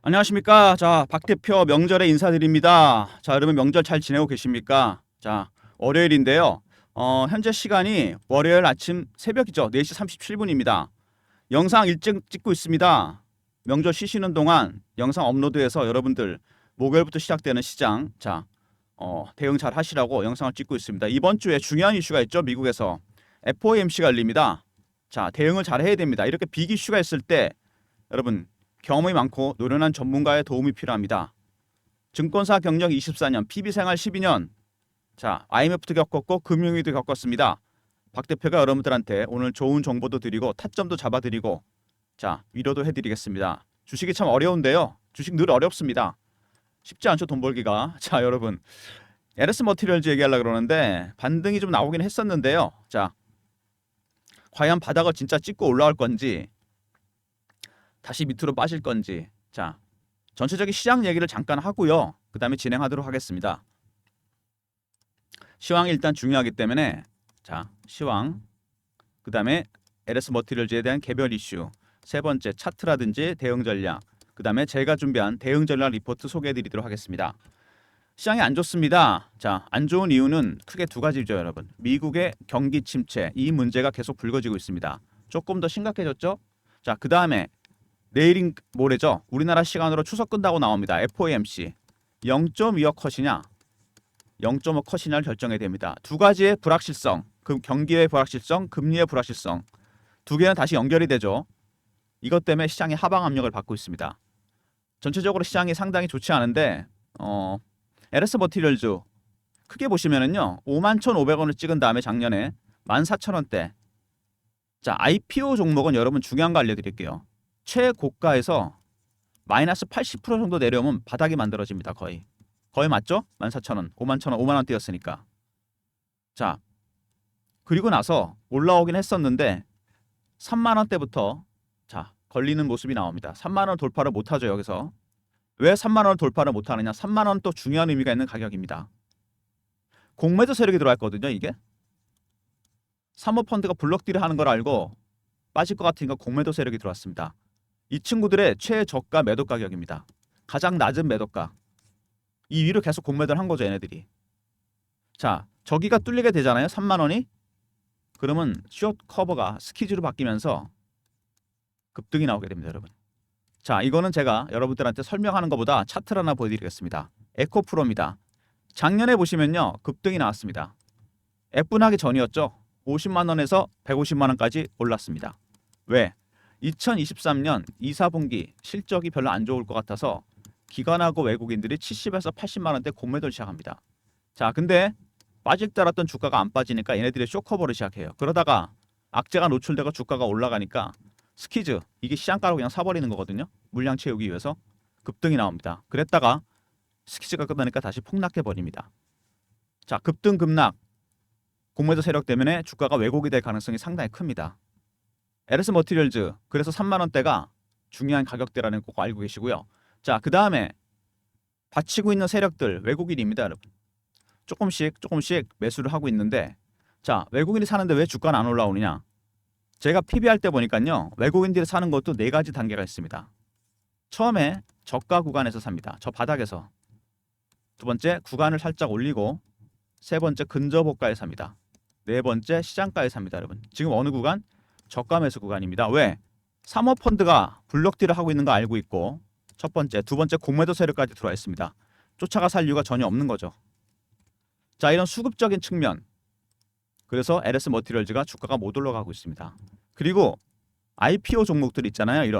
안녕하십니까. 자, 박 대표 명절에 인사드립니다. 자, 여러분 명절 잘 지내고 계십니까? 자, 월요일인데요. 현재 시간이 월요일 아침 새벽이죠. 4시 37분입니다. 영상 일찍 찍고 있습니다. 명절 쉬시는 동안 영상 업로드해서 여러분들 목요일부터 시작되는 시장, 자, 대응 잘 하시라고 영상을 찍고 있습니다. 이번 주에 중요한 이슈가 있죠. 미국에서 FOMC가 열립니다. 자, 대응을 잘 해야 됩니다. 이렇게 빅 이슈가 있을 때 여러분 경험이 많고 노련한 전문가의 도움이 필요합니다. 증권사 경력 24년, PB생활 12년. 자, IMF도 겪었고 금융위기도 겪었습니다. 박 대표가 여러분들한테 오늘 좋은 정보도 드리고 타점도 잡아드리고 자, 위로도 해드리겠습니다. 주식이 참 어려운데요. 주식 늘 어렵습니다. 쉽지 않죠, 돈 벌기가. 자, 여러분 LS 머티리얼즈 얘기하려고 그러는데 반등이 좀 나오긴 했었는데요. 자, 과연 바닥을 진짜 찍고 올라올 건지 다시 밑으로 빠질 건지, 자, 전체적인 시장 얘기를 잠깐 하고요. 그 다음에 진행하도록 하겠습니다. 시황이 일단 중요하기 때문에 자, 시황, 그 다음에 LS 머티리얼즈에 대한 개별 이슈, 세 번째 차트라든지 대응 전략, 그 다음에 제가 준비한 대응 전략 리포트 소개해드리도록 하겠습니다. 시장이 안 좋습니다. 자, 안 좋은 이유는 크게 두 가지죠, 여러분. 미국의 경기 침체, 이 문제가 계속 불거지고 있습니다. 조금 더 심각해졌죠? 자, 그 다음에 내일인 모레죠. 우리나라 시간으로 추석 끝나고 나옵니다. FOMC 0.25억 컷이냐 0.5 컷이냐를 결정해야 됩니다. 두 가지의 불확실성, 그 경기의 불확실성, 금리의 불확실성 두 개는 다시 연결이 되죠. 이것 때문에 시장이 하방 압력을 받고 있습니다. 전체적으로 시장이 상당히 좋지 않은데 LS 머티리얼즈 크게 보시면은요 51,500원을 찍은 다음에 작년에 14,000원대. 자, IPO 종목은 여러분 중요한 거 알려드릴게요. 최고가에서 마이너스 80% 정도 내려오면 바닥이 만들어집니다. 거의 맞죠? 14,000원, 51,000원, 5만원대였으니까. 자, 그리고 나서 올라오긴 했었는데 3만원대부터 자, 걸리는 모습이 나옵니다. 3만원 돌파를 못하죠. 여기서 왜 3만원 돌파를 못하느냐? 3만원 또 중요한 의미가 있는 가격입니다. 공매도 세력이 들어왔거든요. 이게 사모펀드가 블록딜을 하는 걸 알고 빠질 것 같으니까 공매도 세력이 들어왔습니다. 이 친구들의 최저가 매도 가격입니다. 가장 낮은 매도가. 이 위로 계속 공매도를 한 거죠, 얘네들이. 자, 저기가 뚫리게 되잖아요. 3만 원이. 그러면 숏 커버가 스키즈로 바뀌면서 급등이 나오게 됩니다, 여러분. 자, 이거는 제가 여러분들한테 설명하는 것보다 차트를 하나 보여드리겠습니다. 에코프로입니다. 작년에 보시면요, 급등이 나왔습니다. F분하기 전이었죠. 50만 원에서 150만 원까지 올랐습니다. 왜? 2023년 2, 4분기 실적이 별로 안 좋을 것 같아서 기관하고 외국인들이 70에서 80만 원대 공매도를 시작합니다. 자, 근데 빠질 때 알았던 주가가 안 빠지니까 얘네들이 쇼커버를 시작해요. 그러다가 악재가 노출되고 주가가 올라가니까 스키즈, 이게 시장가로 그냥 사버리는 거거든요. 물량 채우기 위해서 급등이 나옵니다. 그랬다가 스키즈가 끝나니까 다시 폭락해버립니다. 자, 급등 급락, 공매도 세력 때문에 주가가 왜곡이 될 가능성이 상당히 큽니다. LS 머티리얼즈, 그래서 3만 원대가 중요한 가격대라는 거 꼭 알고 계시고요. 자, 그 다음에 받치고 있는 세력들 외국인입니다, 여러분. 조금씩 매수를 하고 있는데, 자, 외국인이 사는데 왜 주가는 안 올라오느냐? 제가 PBR 때 보니까요, 외국인들이 사는 것도 네 가지 단계가 있습니다. 처음에 저가 구간에서 삽니다. 저 바닥에서. 두 번째, 구간을 살짝 올리고, 세 번째, 근저고가에 삽니다. 네 번째, 시장가에 삽니다, 여러분. 지금 어느 구간? 저가 매수 구간입니다. 왜? 사모펀드가 블록딜을 하고 있는 거 알고 있고, 첫 번째, 두 번째 공매도 세력까지 들어와 있습니다. 쫓아가 살 이유가 전혀 없는 거죠. 자, 이런 수급적인 측면. 그래서 LS 머티리얼즈가 주가가 못 올라가고 있습니다. 그리고 IPO 종목들 있잖아요.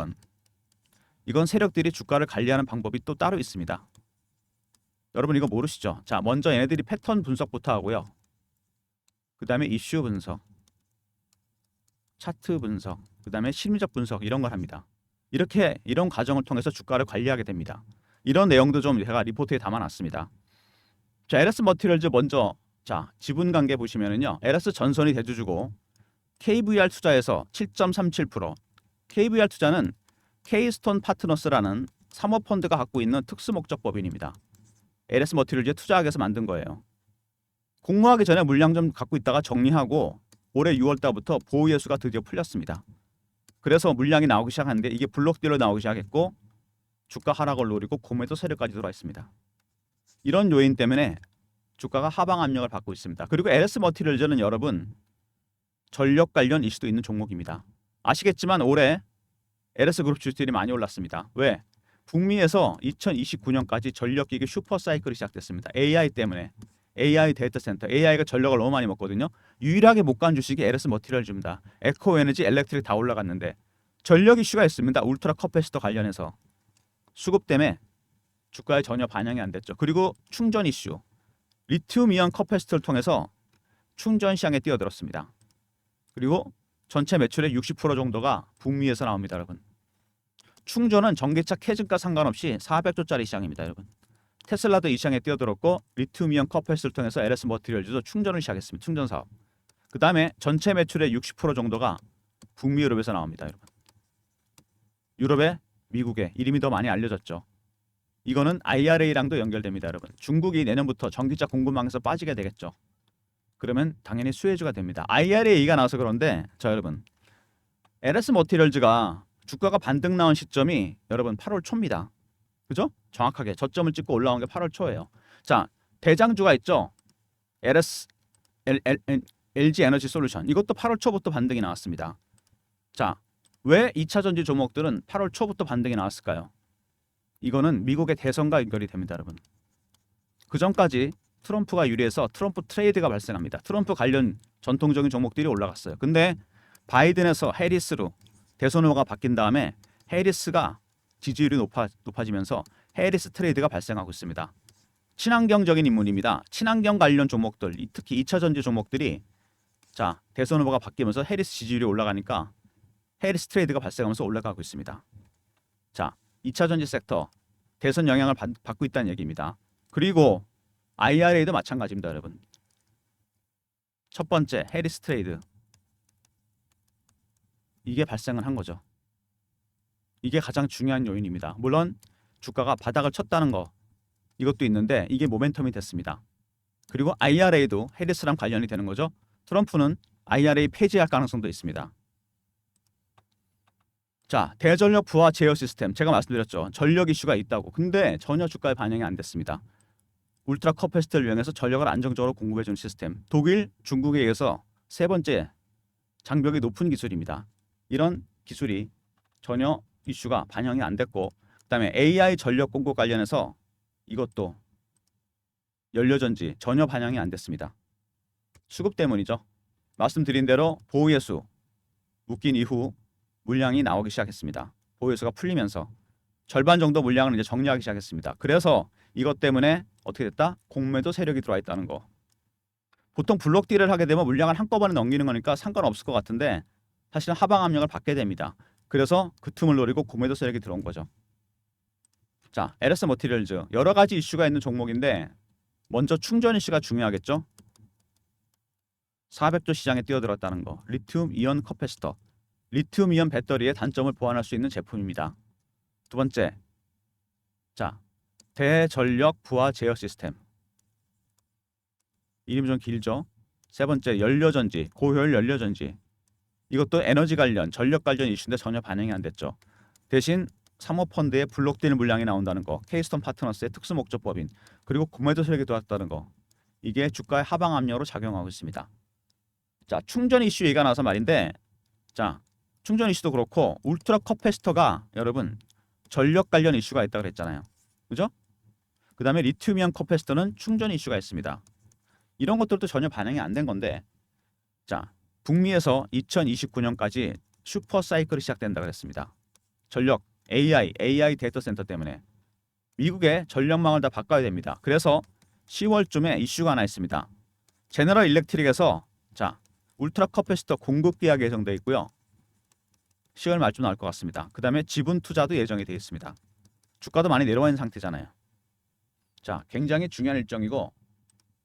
이건 세력들이 주가를 관리하는 방법이 또 따로 있습니다. 여러분 이거 모르시죠? 자, 먼저 얘네들이 패턴 분석부터 하고요. 그 다음에 이슈 분석, 차트 분석, 그 다음에 심리적 분석 이런 걸 합니다. 이런 과정을 통해서 주가를 관리하게 됩니다. 이런 내용도 좀 제가 리포트에 담아놨습니다. 자, LS 머티리얼즈 먼저 자, 지분 관계 보시면은요. LS 전선이 대주주고 KVR 투자에서 7.37%. KVR 투자는 Keystone 파트너스라는 사모펀드가 갖고 있는 특수 목적 법인입니다. LS 머티리얼즈에 투자하기 위해서 만든 거예요. 공모하기 전에 물량 좀 갖고 있다가 정리하고 올해 6월 달부터 보호 예수가 드디어 풀렸습니다. 그래서 물량이 나오기 시작하는데 이게 블록딜로 나오기 시작했고 주가 하락을 노리고 공매도 세력까지 들어와 있습니다. 이런 요인 때문에 주가가 하방 압력을 받고 있습니다. 그리고 LS 머티리얼즈는 여러분 전력 관련 이슈도 있는 종목입니다. 아시겠지만 올해 LS 그룹 주식들이 많이 올랐습니다. 왜? 북미에서 2029년까지 전력기기 슈퍼 사이클이 시작됐습니다. AI 때문에. AI 데이터 센터, AI가 전력을 너무 많이 먹거든요. 유일하게 못 간 주식이 LS 머티리얼즈입니다. 에코 에너지, 엘렉트릭 다 올라갔는데 전력 이슈가 있습니다. 울트라 커패시터 관련해서 수급 때문에 주가에 전혀 반영이 안 됐죠. 그리고 충전 이슈, 리튬 이온 커패시터를 통해서 충전 시장에 뛰어들었습니다. 그리고 전체 매출의 60% 정도가 북미에서 나옵니다, 여러분. 충전은 전기차 캐즘과 상관없이 400조짜리 시장입니다, 여러분. 테슬라도 이 시장에 뛰어들었고 리튬이온 커패시터를 통해서 LS 머티리얼즈도 충전을 시작했습니다. 충전 사업. 그 다음에 전체 매출의 60% 정도가 북미 유럽에서 나옵니다, 여러분. 유럽에 미국에 이름이 더 많이 알려졌죠. 이거는 IRA랑도 연결됩니다, 여러분. 중국이 내년부터 전기차 공급망에서 빠지게 되겠죠. 그러면 당연히 수혜주가 됩니다. IRA가 나와서 그런데 자 여러분, LS 머티리얼즈가 주가가 반등 나온 시점이 여러분 8월 초입니다. 그죠? 정확하게 저점을 찍고 올라온 게 8월 초예요. 자, 대장주가 있죠. LG 에너지 솔루션. 이것도 8월 초부터 반등이 나왔습니다. 자, 왜 2차 전지 종목들은 8월 초부터 반등이 나왔을까요? 이거는 미국의 대선과 연결이 됩니다, 여러분. 그 전까지 트럼프가 유리해서 트럼프 트레이드가 발생합니다. 트럼프 관련 전통적인 종목들이 올라갔어요. 근데 바이든에서 해리스로 대선 후보가 바뀐 다음에 해리스가 지지율이 높아지면서 해리스 트레이드가 발생하고 있습니다. 친환경적인 인물입니다. 친환경 관련 종목들, 특히 2차 전지 종목들이 자 대선 후보가 바뀌면서 해리스 지지율이 올라가니까 해리스 트레이드가 발생하면서 올라가고 있습니다. 자 2차 전지 섹터 대선 영향을 받고 있다는 얘기입니다. 그리고 IRA도 마찬가지입니다, 여러분. 첫 번째 해리스 트레이드 이게 발생을 한 거죠. 이게 가장 중요한 요인입니다. 물론 주가가 바닥을 쳤다는 거 이것도 있는데 이게 모멘텀이 됐습니다. 그리고 IRA도 해리스랑 관련이 되는 거죠. 트럼프는 IRA 폐지할 가능성도 있습니다. 자, 대전력 부하 제어 시스템 제가 말씀드렸죠. 전력 이슈가 있다고. 근데 전혀 주가에 반영이 안 됐습니다. 울트라 커패시터를 이용해서 전력을 안정적으로 공급해주는 시스템. 독일, 중국에 의해서 세 번째 장벽이 높은 기술입니다. 이런 기술이 전혀 이슈가 반영이 안 됐고 그다음에 AI 전력 공급 관련해서 이것도 연료전지 전혀 반영이 안 됐습니다. 수급 때문이죠. 말씀드린 대로 보호예수 묶인 이후 물량이 나오기 시작했습니다. 보호예수가 풀리면서 절반 정도 물량을 이제 정리하기 시작했습니다. 그래서 이것 때문에 어떻게 됐다? 공매도 세력이 들어와 있다는 거. 보통 블록 딜을 하게 되면 물량을 한꺼번에 넘기는 거니까 상관없을 것 같은데 사실은 하방 압력을 받게 됩니다. 그래서 그 틈을 노리고 공매도 세력이 들어온 거죠. 자, LS 머티리얼즈 여러 가지 이슈가 있는 종목인데 먼저 충전 이슈가 중요하겠죠. 400조 시장에 뛰어들었다는 거. 리튬 이온 커패시터. 리튬 이온 배터리의 단점을 보완할 수 있는 제품입니다. 두 번째, 자 대전력 부하 제어 시스템. 이름이 좀 길죠. 세 번째, 연료전지, 고효율 연료전지. 이것도 에너지 관련, 전력 관련 이슈인데 전혀 반영이 안 됐죠. 대신 사모펀드에 블록딜 물량이 나온다는 거, 케이스톤 파트너스의 특수목적법인, 그리고 공매도 세력이 들어왔다는 거. 이게 주가의 하방 압력으로 작용하고 있습니다. 자, 충전 이슈 얘기가 나와서 말인데 자, 충전 이슈도 그렇고 울트라 커패시터가 여러분 전력 관련 이슈가 있다고 그랬잖아요. 그죠? 그 다음에 리튬이온 커패시터는 충전 이슈가 있습니다. 이런 것들도 전혀 반영이 안 된 건데 자, 북미에서 2029년까지 슈퍼 사이클이 시작된다고 했습니다. 전력, AI 데이터 센터 때문에 미국의 전력망을 다 바꿔야 됩니다. 그래서 10월쯤에 이슈가 하나 있습니다. 제너럴 일렉트릭에서 자, 울트라 커패시터 공급 계약이 예정되어 있고요. 10월 말쯤 나올 것 같습니다. 그 다음에 지분 투자도 예정이 되어 있습니다. 주가도 많이 내려와 있는 상태잖아요. 자, 굉장히 중요한 일정이고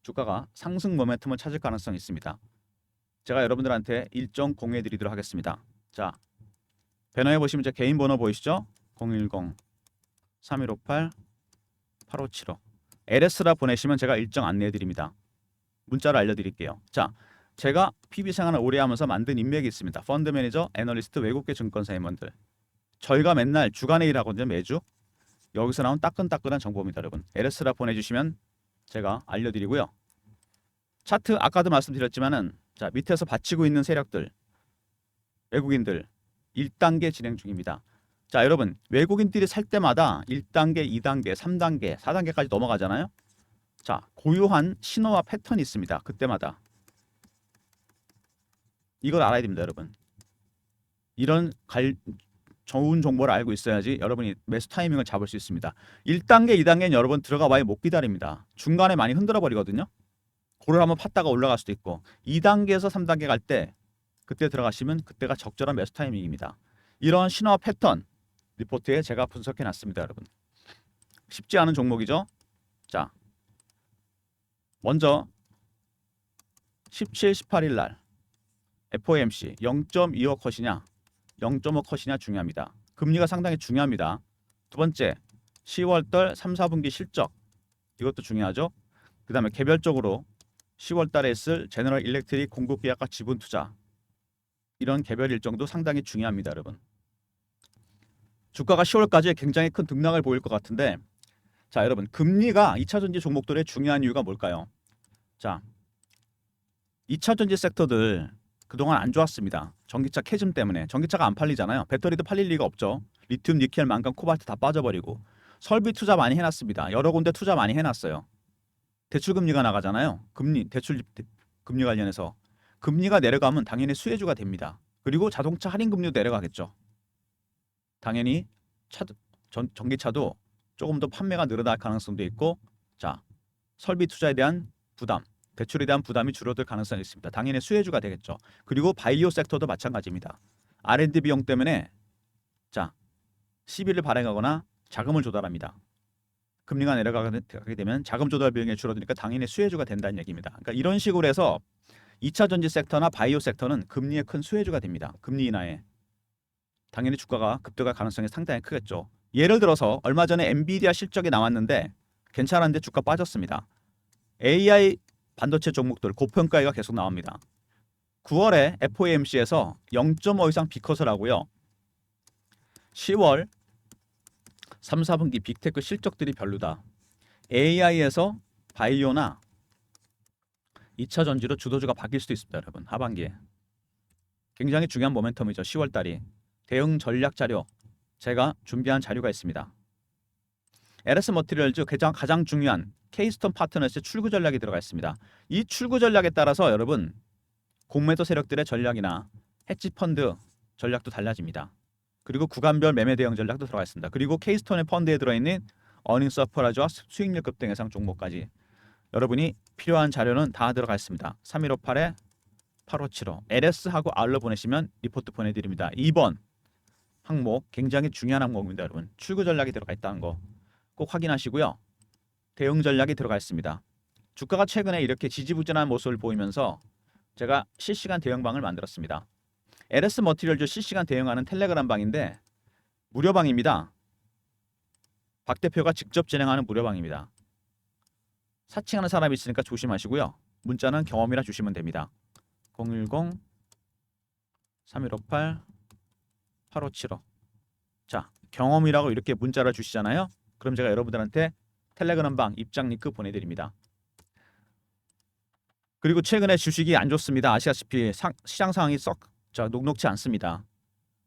주가가 상승 모멘텀을 찾을 가능성이 있습니다. 제가 여러분들한테 일정 공유해 드리도록 하겠습니다. 자, 배너에 보시면 제 개인 번호 보이시죠? 010-3158-8575 LS라 보내시면 제가 일정 안내해 드립니다. 문자로 알려드릴게요. 자, 제가 PB 생활을 오래 하면서 만든 인맥이 있습니다. 펀드 매니저, 애널리스트, 외국계 증권사 임원들. 저희가 맨날 주간에 일하거든요. 매주. 여기서 나온 따끈따끈한 정보입니다, 여러분. LS라 보내주시면 제가 알려드리고요. 차트 아까도 말씀드렸지만은 자 밑에서 받치고 있는 세력들 외국인들 1단계 진행 중입니다. 자 여러분 외국인들이 살 때마다 1단계, 2단계, 3단계, 4단계까지 넘어가잖아요. 자 고유한 신호와 패턴이 있습니다. 그때마다 이걸 알아야 됩니다, 여러분. 이런 좋은 정보를 알고 있어야지 여러분이 매수 타이밍을 잡을 수 있습니다. 1단계, 2단계는 여러분 들어가 봐야 못 기다립니다. 중간에 많이 흔들어 버리거든요. 고를 한번 팠다가 올라갈 수도 있고 2단계에서 3단계 갈 때 그때 들어가시면 그때가 적절한 매수 타이밍입니다. 이런 신호와 패턴 리포트에 제가 분석해 놨습니다, 여러분. 쉽지 않은 종목이죠. 자, 먼저 17, 18일 날 FOMC 0.25 컷이냐 0.5 컷이냐 중요합니다. 금리가 상당히 중요합니다. 두 번째 10월달 3, 4분기 실적 이것도 중요하죠. 그 다음에 개별적으로 10월 달에 있을 제너럴 일렉트릭 공급 계약과 지분 투자 이런 개별 일정도 상당히 중요합니다, 여러분. 주가가 10월까지 굉장히 큰 등락을 보일 것 같은데 자 여러분 금리가 2차전지 종목들의 중요한 이유가 뭘까요? 자 2차전지 섹터들 그동안 안 좋았습니다. 전기차 캐즘 때문에 전기차가 안 팔리잖아요. 배터리도 팔릴 리가 없죠. 리튬, 니켈, 망간, 코발트 다 빠져버리고 설비 투자 많이 해놨습니다. 여러 군데 투자 많이 해놨어요. 대출금리가 나가잖아요. 대출 금리 관련해서 금리가 내려가면 당연히 수혜주가 됩니다. 그리고 자동차 할인금리도 내려가겠죠. 당연히 전기차도 조금 더 판매가 늘어날 가능성도 있고 자 설비 투자에 대한 부담 대출에 대한 부담이 줄어들 가능성이 있습니다. 당연히 수혜주가 되겠죠. 그리고 바이오 섹터도 마찬가지입니다. R&D 비용 때문에 자 시비를 발행하거나 자금을 조달합니다. 금리가 내려가게 되면 자금 조달 비용이 줄어드니까 당연히 수혜주가 된다는 얘기입니다. 그러니까 이런 식으로 해서 2차 전지 섹터나 바이오 섹터는 금리의 큰 수혜주가 됩니다. 금리 인하에 당연히 주가가 급등할 가능성이 상당히 크겠죠. 예를 들어서 얼마 전에 엔비디아 실적이 나왔는데 괜찮았는데 주가 빠졌습니다. AI 반도체 종목들 고평가가 계속 나옵니다. 9월에 FOMC에서 0.5 이상 비컷을 하고요. 10월 3, 4분기 빅테크 실적들이 별로다. AI에서 바이오나 2차 전지로 주도주가 바뀔 수도 있습니다, 여러분. 하반기에. 굉장히 중요한 모멘텀이죠. 10월 달이. 대응 전략 자료 제가 준비한 자료가 있습니다. LS 머티리얼즈 가장 중요한 케이스톤 파트너스의 출구 전략이 들어가 있습니다. 이 출구 전략에 따라서 여러분 공매도 세력들의 전략이나 헤지 펀드 전략도 달라집니다. 그리고 구간별 매매 대응 전략도 들어가 있습니다. 그리고 케이스톤의 펀드에 들어있는 어닝 서프라이즈와 수익률 급등 예상 종목까지 여러분이 필요한 자료는 다 들어가 있습니다. 3158에 8575 LS하고 R로 보내시면 리포트 보내드립니다. 2번 항목 굉장히 중요한 항목입니다, 여러분. 출구 전략이 들어가 있다는 거 꼭 확인하시고요. 대응 전략이 들어가 있습니다. 주가가 최근에 이렇게 지지부진한 모습을 보이면서 제가 실시간 대응방을 만들었습니다. LS 머티리얼즈 실시간 대응하는 텔레그램 방인데 무료방입니다. 박 대표가 직접 진행하는 무료방입니다. 사칭하는 사람이 있으니까 조심하시고요. 문자는 경험이라 주시면 됩니다. 010 3158 8575 자, 경험이라고 이렇게 문자를 주시잖아요. 그럼 제가 여러분들한테 텔레그램 방 입장 링크 보내드립니다. 그리고 최근에 주식이 안 좋습니다. 아시다시피 시장 상황이 썩 녹록지 않습니다.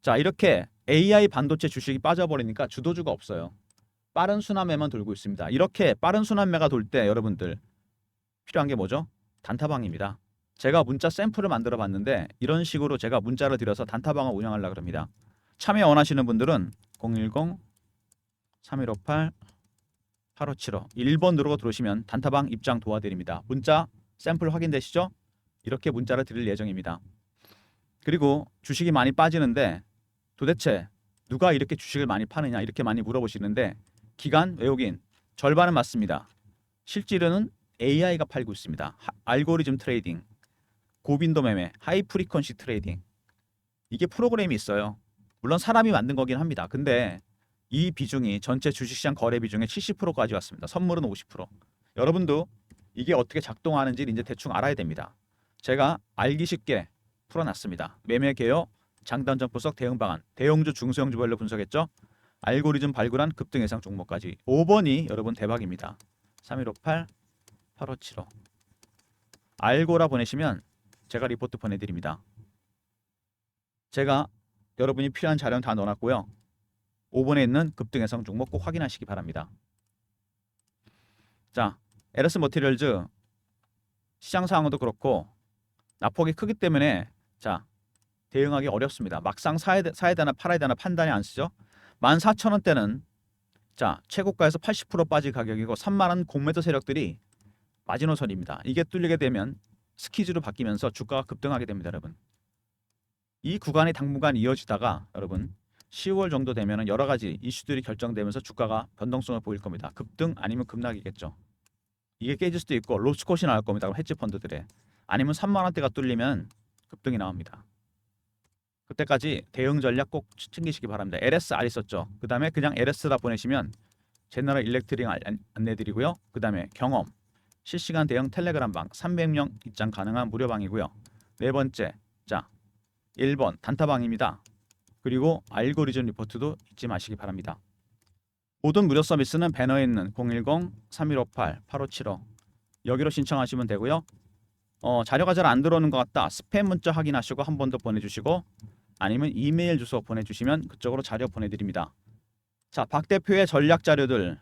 자, 이렇게 AI 반도체 주식이 빠져버리니까 주도주가 없어요. 빠른 순환매만 돌고 있습니다. 이렇게 빠른 순환매가 돌 때 여러분들 필요한 게 뭐죠? 단타방입니다. 제가 문자 샘플을 만들어 봤는데 이런 식으로 제가 문자를 드려서 단타방을 운영하려고 합니다. 참여 원하시는 분들은 010 3158 8575 1번 누르고 들어오시면 단타방 입장 도와드립니다. 문자 샘플 확인되시죠? 이렇게 문자를 드릴 예정입니다. 그리고 주식이 많이 빠지는데 도대체 누가 이렇게 주식을 많이 파느냐 이렇게 많이 물어보시는데 기관 외국인 절반은 맞습니다. 실제로는 AI가 팔고 있습니다. 알고리즘 트레이딩, 고빈도 매매, 하이 프리퀀시 트레이딩 이게 프로그램이 있어요. 물론 사람이 만든 거긴 합니다. 근데 이 비중이 전체 주식시장 거래 비중의 70%까지 왔습니다. 선물은 50%. 여러분도 이게 어떻게 작동하는지 이제 대충 알아야 됩니다. 제가 알기 쉽게 풀어놨습니다. 매매 개요, 장단점 분석, 대응 방안, 대형주, 중소형주별로 분석했죠. 알고리즘 발굴한 급등 예상 종목까지. 5번이 여러분 대박입니다. 3158 8575 알고라 보내시면 제가 리포트 보내드립니다. 제가 여러분이 필요한 자료는 다 넣어놨고요. 5번에 있는 급등 예상 종목 꼭 확인하시기 바랍니다. 자, LS 머티리얼즈 시장 상황도 그렇고 낙폭이 크기 때문에 자 대응하기 어렵습니다. 막상 사야 되나 팔아야 되나 판단이 안 쓰죠. 14,000원대는 자 최고가에서 80% 빠질 가격이고 3만원 공매도 세력들이 마지노선입니다. 이게 뚫리게 되면 스키즈로 바뀌면서 주가가 급등하게 됩니다. 여러분 이 구간이 당분간 이어지다가 여러분 10월 정도 되면 여러 가지 이슈들이 결정되면서 주가가 변동성을 보일 겁니다. 급등 아니면 급락이겠죠. 이게 깨질 수도 있고 로스컷이 나올 겁니다. 헤지 펀드들에 아니면 3만원대가 뚫리면 급등이 나옵니다. 그때까지 대응 전략 꼭 챙기시기 바랍니다. LSR 있었죠. 그 다음에 그냥 LS라 보내시면 제너럴 일렉트릭 안내드리고요. 그 다음에 경험 실시간 대응 텔레그램방 300명 입장 가능한 무료방이고요. 네 번째 자 1번 단타방입니다. 그리고 알고리즘 리포트도 잊지 마시기 바랍니다. 모든 무료 서비스는 배너에 있는 010-3158-8575 여기로 신청하시면 되고요. 자료가 잘 안 들어오는 것 같다. 스팸 문자 확인하시고 한 번 더 보내주시고 아니면 이메일 주소 보내주시면 그쪽으로 자료 보내드립니다. 자, 박 대표의 전략 자료들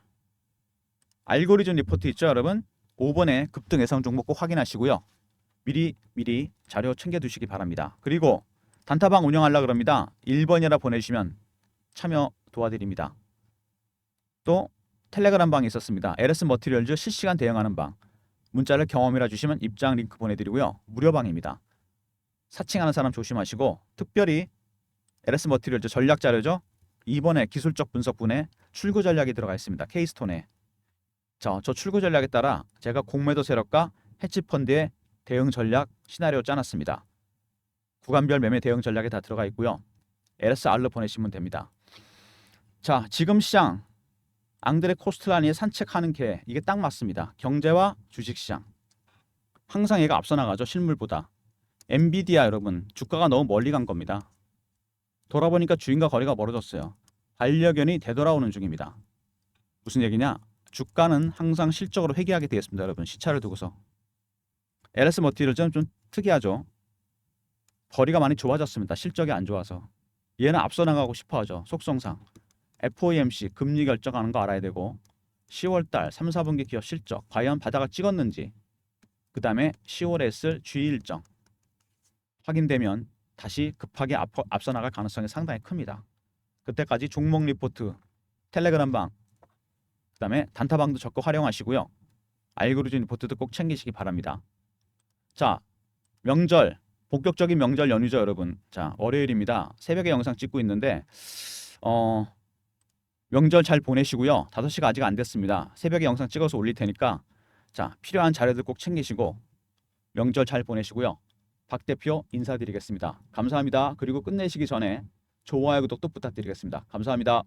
알고리즘 리포트 있죠 여러분? 5번에 급등 예상 종목 꼭 확인하시고요. 미리 자료 챙겨두시기 바랍니다. 그리고 단타방 운영하려고 그럽니다. 1번이라 보내주시면 참여 도와드립니다. 또 텔레그램 방이 있었습니다. LS 머티리얼즈 실시간 대응하는 방 문자를 경험이라 주시면 입장 링크 보내드리고요. 무료방입니다. 사칭하는 사람 조심하시고 특별히 LS 머티리얼즈 전략 자료죠. 2번에 기술적 분석분에 출구 전략이 들어가 있습니다. 케이스톤에 저 출구 전략에 따라 제가 공매도 세력과 헤지펀드의 대응 전략 시나리오 짜놨습니다. 구간별 매매 대응 전략이 다 들어가 있고요. LSR로 보내시면 됩니다. 자, 지금 시장 앙드레 코스틀라니의 산책하는 개 이게 딱 맞습니다. 경제와 주식시장 항상 얘가 앞서 나가죠. 실물보다. 엔비디아 여러분 주가가 너무 멀리 간 겁니다. 돌아보니까 주인과 거리가 멀어졌어요. 반려견이 되돌아오는 중입니다. 무슨 얘기냐? 주가는 항상 실적으로 회귀하게 되겠습니다. 여러분 시차를 두고서. LS 머티리얼즈는 좀 특이하죠. 거리가 많이 좋아졌습니다. 실적이 안 좋아서. 얘는 앞서 나가고 싶어하죠. 속성상. FOMC 금리 결정하는 거 알아야 되고 10월달 3, 4분기 기업 실적 과연 바닥을 찍었는지 그 다음에 10월에 있을 주의 일정 확인되면 다시 급하게 앞서 나갈 가능성이 상당히 큽니다. 그때까지 종목 리포트, 텔레그램 방, 그 다음에 단타방도 적극 활용하시고요. 알고리즘 리포트도 꼭 챙기시기 바랍니다. 자, 명절, 본격적인 명절 연휴죠 여러분. 자, 월요일입니다. 새벽에 영상 찍고 있는데 명절 잘 보내시고요. 5시가 아직 안 됐습니다. 새벽에 영상 찍어서 올릴 테니까 자 필요한 자료들 꼭 챙기시고 명절 잘 보내시고요. 박 대표 인사드리겠습니다. 감사합니다. 그리고 끝내시기 전에 좋아요, 구독도 부탁드리겠습니다. 감사합니다.